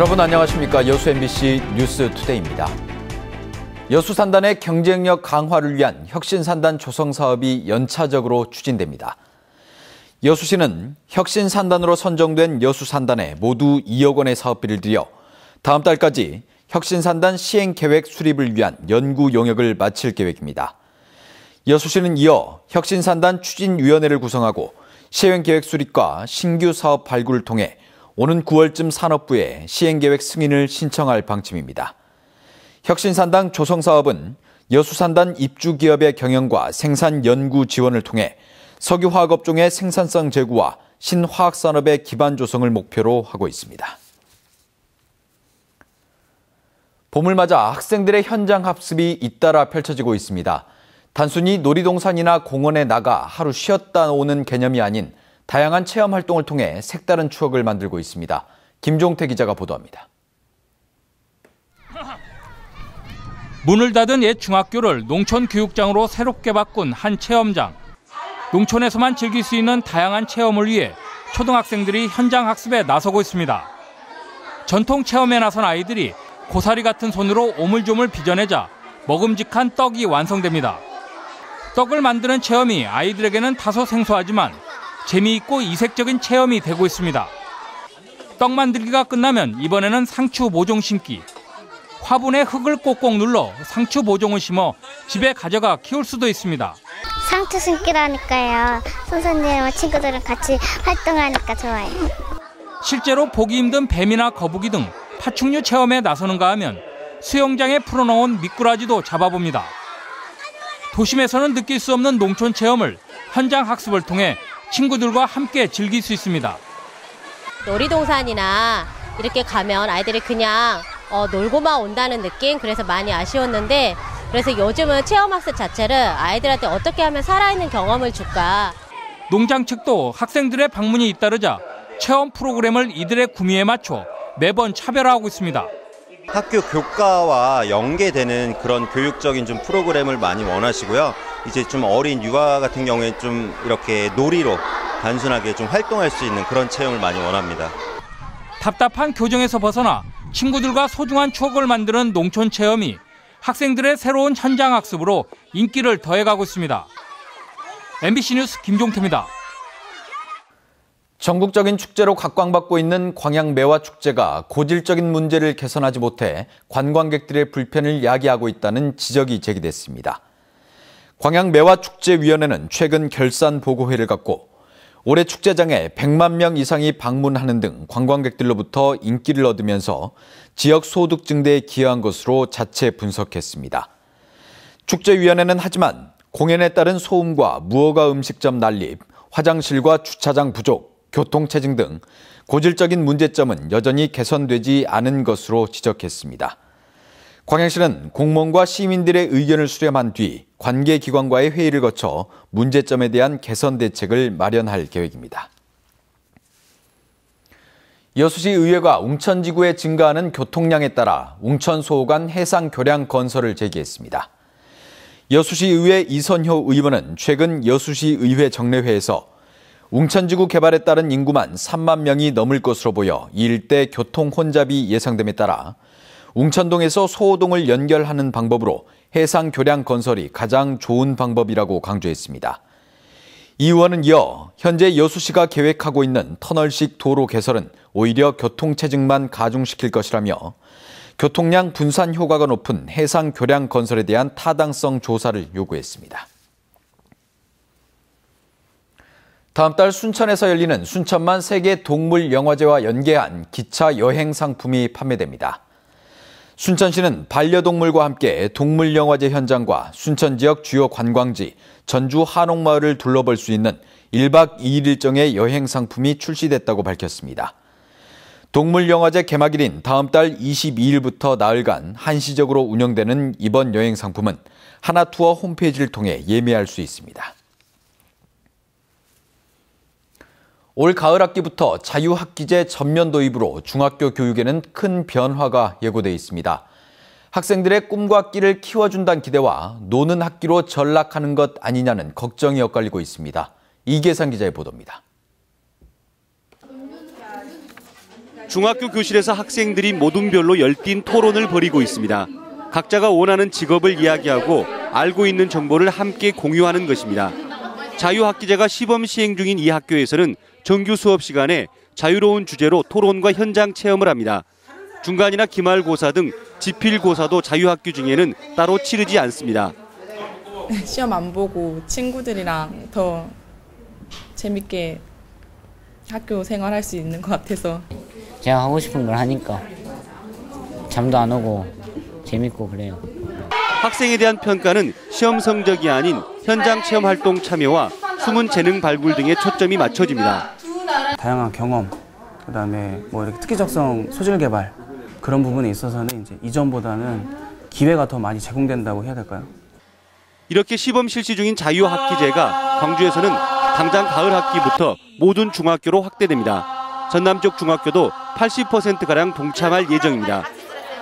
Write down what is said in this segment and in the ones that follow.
여러분 안녕하십니까. 여수 MBC 뉴스투데이입니다. 여수산단의 경쟁력 강화를 위한 혁신산단 조성 사업이 연차적으로 추진됩니다. 여수시는 혁신산단으로 선정된 여수산단에 모두 2억 원의 사업비를 들여 다음 달까지 혁신산단 시행계획 수립을 위한 연구 용역을 마칠 계획입니다. 여수시는 이어 혁신산단 추진위원회를 구성하고 시행계획 수립과 신규 사업 발굴을 통해 오는 9월쯤 산업부에 시행계획 승인을 신청할 방침입니다. 혁신산단 조성사업은 여수산단 입주기업의 경영과 생산 연구 지원을 통해 석유화학업종의 생산성 제고와 신화학산업의 기반 조성을 목표로 하고 있습니다. 봄을 맞아 학생들의 현장 학습이 잇따라 펼쳐지고 있습니다. 단순히 놀이동산이나 공원에 나가 하루 쉬었다 오는 개념이 아닌 다양한 체험 활동을 통해 색다른 추억을 만들고 있습니다. 김종태 기자가 보도합니다. 문을 닫은 옛 중학교를 농촌교육장으로 새롭게 바꾼 한 체험장. 농촌에서만 즐길 수 있는 다양한 체험을 위해 초등학생들이 현장 학습에 나서고 있습니다. 전통 체험에 나선 아이들이 고사리 같은 손으로 오물조물 빚어내자 먹음직한 떡이 완성됩니다. 떡을 만드는 체험이 아이들에게는 다소 생소하지만 재미있고 이색적인 체험이 되고 있습니다. 떡 만들기가 끝나면 이번에는 상추 모종 심기. 화분에 흙을 꼭꼭 눌러 상추 모종을 심어 집에 가져가 키울 수도 있습니다. 상추 심기라니까요. 선생님과 친구들이랑 같이 활동하니까 좋아요. 실제로 보기 힘든 뱀이나 거북이 등 파충류 체험에 나서는가 하면 수영장에 풀어놓은 미꾸라지도 잡아봅니다. 도심에서는 느낄 수 없는 농촌 체험을 현장 학습을 통해 친구들과 함께 즐길 수 있습니다. 놀이동산이나 이렇게 가면 아이들이 그냥 놀고만 온다는 느낌, 그래서 많이 아쉬웠는데, 그래서 요즘은 체험학습 자체를 아이들한테 어떻게 하면 살아있는 경험을 줄까. 농장 측도 학생들의 방문이 잇따르자 체험 프로그램을 이들의 구미에 맞춰 매번 차별화하고 있습니다. 학교 교과와 연계되는 그런 교육적인 좀 프로그램을 많이 원하시고요. 이제 좀 어린 유아 같은 경우에 좀 이렇게 놀이로 단순하게 좀 활동할 수 있는 그런 체험을 많이 원합니다. 답답한 교정에서 벗어나 친구들과 소중한 추억을 만드는 농촌 체험이 학생들의 새로운 현장 학습으로 인기를 더해가고 있습니다. MBC 뉴스 김종태입니다. 전국적인 축제로 각광받고 있는 광양매화축제가 고질적인 문제를 개선하지 못해 관광객들의 불편을 야기하고 있다는 지적이 제기됐습니다. 광양매화축제위원회는 최근 결산 보고회를 갖고 올해 축제장에 100만 명 이상이 방문하는 등 관광객들로부터 인기를 얻으면서 지역 소득 증대에 기여한 것으로 자체 분석했습니다. 축제위원회는 하지만 공연에 따른 소음과 무허가 음식점 난립, 화장실과 주차장 부족, 교통체증 등 고질적인 문제점은 여전히 개선되지 않은 것으로 지적했습니다. 광양시는 공무원과 시민들의 의견을 수렴한 뒤 관계기관과의 회의를 거쳐 문제점에 대한 개선 대책을 마련할 계획입니다. 여수시 의회가 웅천지구에 증가하는 교통량에 따라 웅천소호간 해상교량 건설을 제기했습니다. 여수시 의회 이선효 의원은 최근 여수시 의회 정례회에서 웅천지구 개발에 따른 인구만 3만 명이 넘을 것으로 보여 이 일대 교통 혼잡이 예상됨에 따라 웅천동에서 소호동을 연결하는 방법으로 해상교량 건설이 가장 좋은 방법이라고 강조했습니다. 이 의원은 이어 현재 여수시가 계획하고 있는 터널식 도로 개설은 오히려 교통체증만 가중시킬 것이라며 교통량 분산 효과가 높은 해상교량 건설에 대한 타당성 조사를 요구했습니다. 다음 달 순천에서 열리는 순천만 세계동물영화제와 연계한 기차 여행 상품이 판매됩니다. 순천시는 반려동물과 함께 동물영화제 현장과 순천 지역 주요 관광지, 전주 한옥마을을 둘러볼 수 있는 1박 2일 일정의 여행 상품이 출시됐다고 밝혔습니다. 동물영화제 개막일인 다음 달 22일부터 나흘간 한시적으로 운영되는 이번 여행 상품은 하나투어 홈페이지를 통해 예매할 수 있습니다. 올 가을 학기부터 자유학기제 전면 도입으로 중학교 교육에는 큰 변화가 예고돼 있습니다. 학생들의 꿈과 끼를 키워준다는 기대와 노는 학기로 전락하는 것 아니냐는 걱정이 엇갈리고 있습니다. 이계상 기자의 보도입니다. 중학교 교실에서 학생들이 모둠별로 열띤 토론을 벌이고 있습니다. 각자가 원하는 직업을 이야기하고 알고 있는 정보를 함께 공유하는 것입니다. 자유학기제가 시범 시행 중인 이 학교에서는 정규 수업 시간에 자유로운 주제로 토론과 현장 체험을 합니다. 중간이나 기말고사 등 지필고사도 자유학기 중에는 따로 치르지 않습니다. 시험 안 보고 친구들이랑 더 재밌게 학교 생활할 수 있는 것 같아서. 제가 하고 싶은 걸 하니까 잠도 안 오고 재밌고 그래요. 학생에 대한 평가는 시험 성적이 아닌 현장 체험 활동 참여와 숨은 재능 발굴 등에 초점이 맞춰집니다. 다양한 경험, 그다음에 이렇게 특기적성 소질 개발 그런 부분에 있어서는 이제 이전보다는 기회가 더 많이 제공된다고 해야 될까요? 이렇게 시범 실시 중인 자유학기제가 광주에서는 당장 가을 학기부터 모든 중학교로 확대됩니다. 전남 쪽 중학교도 80%가량 동참할 예정입니다.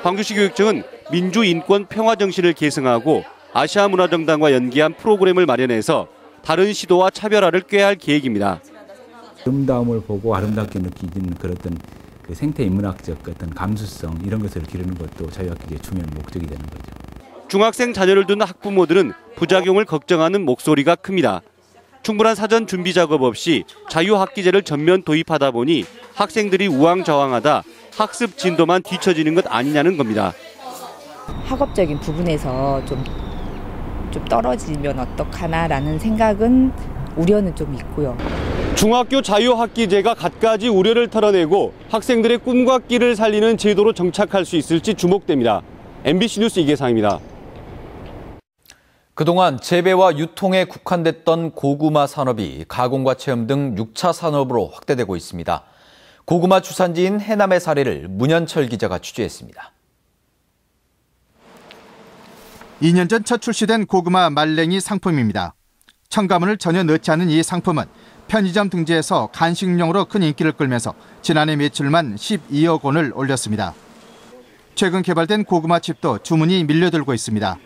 광주시 교육청은 민주인권 평화정신을 계승하고 아시아문화정당과 연계한 프로그램을 마련해서 다른 시도와 차별화를 꾀할 계획입니다. 아름다움을 보고 아름답게 느끼는 그런 그 생태인문학적 어떤 감수성 이런 것을 기르는 것도 자유학기제의 중요한 목적이 되는 거죠. 중학생 자녀를 둔 학부모들은 부작용을 걱정하는 목소리가 큽니다. 충분한 사전 준비 작업 없이 자유학기제를 전면 도입하다 보니 학생들이 우왕좌왕하다 학습 진도만 뒤처지는 것 아니냐는 겁니다. 학업적인 부분에서 좀 떨어지면 어떡하나라는 생각은 우려는 좀 있고요. 중학교 자유학기제가 갖가지 우려를 털어내고 학생들의 꿈과 끼를 살리는 제도로 정착할 수 있을지 주목됩니다. MBC 뉴스 이계상입니다. 그동안 재배와 유통에 국한됐던 고구마 산업이 가공과 체험 등 6차 산업으로 확대되고 있습니다. 고구마 주산지인 해남의 사례를 문현철 기자가 취재했습니다. 2년 전 첫 출시된 고구마 말랭이 상품입니다. 첨가물을 전혀 넣지 않은 이 상품은 편의점 등지에서 간식용으로 큰 인기를 끌면서 지난해 매출만 12억 원을 올렸습니다. 최근 개발된 고구마 칩도 주문이 밀려들고 있습니다.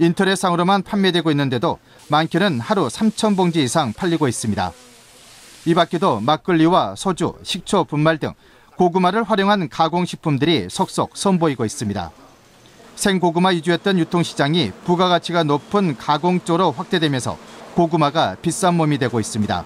인터넷상으로만 판매되고 있는데도 많게는 하루 3,000봉지 이상 팔리고 있습니다. 이 밖에도 막걸리와 소주, 식초, 분말 등 고구마를 활용한 가공식품들이 속속 선보이고 있습니다. 생고구마 위주였던 유통시장이 부가가치가 높은 가공 쪽으로 확대되면서 고구마가 비싼 몸이 되고 있습니다.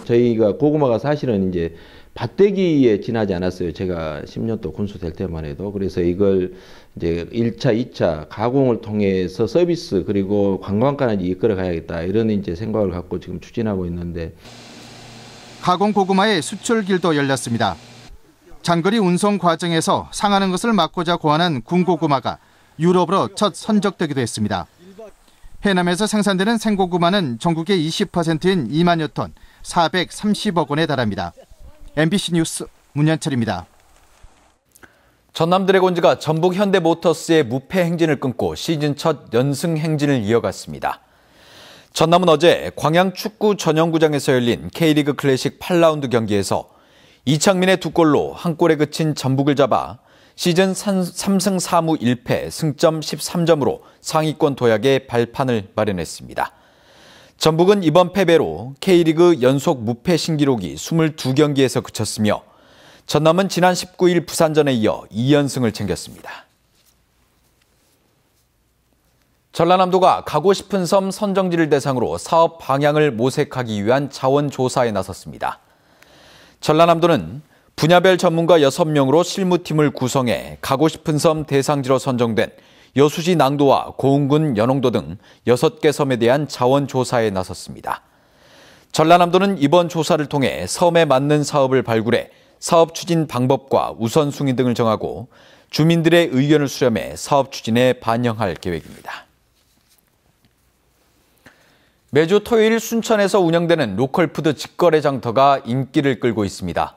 저희가 고구마가 사실은 이제 밭대기에 지나지 않았어요. 제가 10년 또 군수 될 때만 해도. 그래서 이걸 이제 1차, 2차 가공을 통해서 서비스 그리고 관광까지 이끌어 가야겠다. 이런 이제 생각을 갖고 지금 추진하고 있는데. 가공 고구마의 수출길도 열렸습니다. 장거리 운송 과정에서 상하는 것을 막고자 고안한 군고구마가 유럽으로 첫 선적되기도 했습니다. 해남에서 생산되는 생고구마는 전국의 20%인 2만여 톤, 430억 원에 달합니다. MBC 뉴스 문현철입니다. 전남 드래곤즈가 전북 현대모터스의 무패 행진을 끊고 시즌 첫 연승 행진을 이어갔습니다. 전남은 어제 광양 축구 전용구장에서 열린 K리그 클래식 8라운드 경기에서 이창민의 2골로 한 골에 그친 전북을 잡아 시즌 3승 4무 1패 승점 13점으로 상위권 도약의 발판을 마련했습니다. 전북은 이번 패배로 K리그 연속 무패 신기록이 22경기에서 그쳤으며 전남은 지난 19일 부산전에 이어 2연승을 챙겼습니다. 전라남도가 가고 싶은 섬 선정지를 대상으로 사업 방향을 모색하기 위한 자원조사에 나섰습니다. 전라남도는 분야별 전문가 6명으로 실무팀을 구성해 가고 싶은 섬 대상지로 선정된 여수시 낭도와 고흥군 연홍도 등 6개 섬에 대한 자원조사에 나섰습니다. 전라남도는 이번 조사를 통해 섬에 맞는 사업을 발굴해 사업 추진 방법과 우선순위 등을 정하고 주민들의 의견을 수렴해 사업 추진에 반영할 계획입니다. 매주 토요일 순천에서 운영되는 로컬푸드 직거래 장터가 인기를 끌고 있습니다.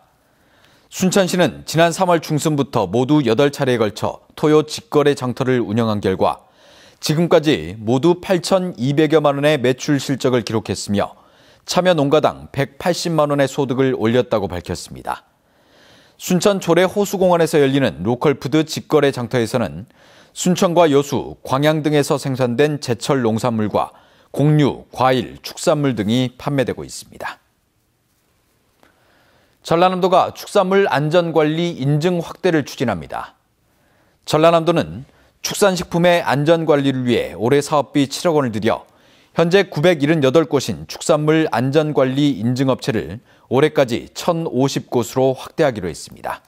순천시는 지난 3월 중순부터 모두 8차례에 걸쳐 토요 직거래 장터를 운영한 결과 지금까지 모두 8,200여만 원의 매출 실적을 기록했으며 참여 농가당 180만 원의 소득을 올렸다고 밝혔습니다. 순천 조례 호수공원에서 열리는 로컬푸드 직거래 장터에서는 순천과 여수, 광양 등에서 생산된 제철 농산물과 곡류, 과일, 축산물 등이 판매되고 있습니다. 전라남도가 축산물 안전관리 인증 확대를 추진합니다. 전라남도는 축산식품의 안전관리를 위해 올해 사업비 7억 원을 들여 현재 978곳인 축산물 안전관리 인증업체를 올해까지 1,050곳으로 확대하기로 했습니다.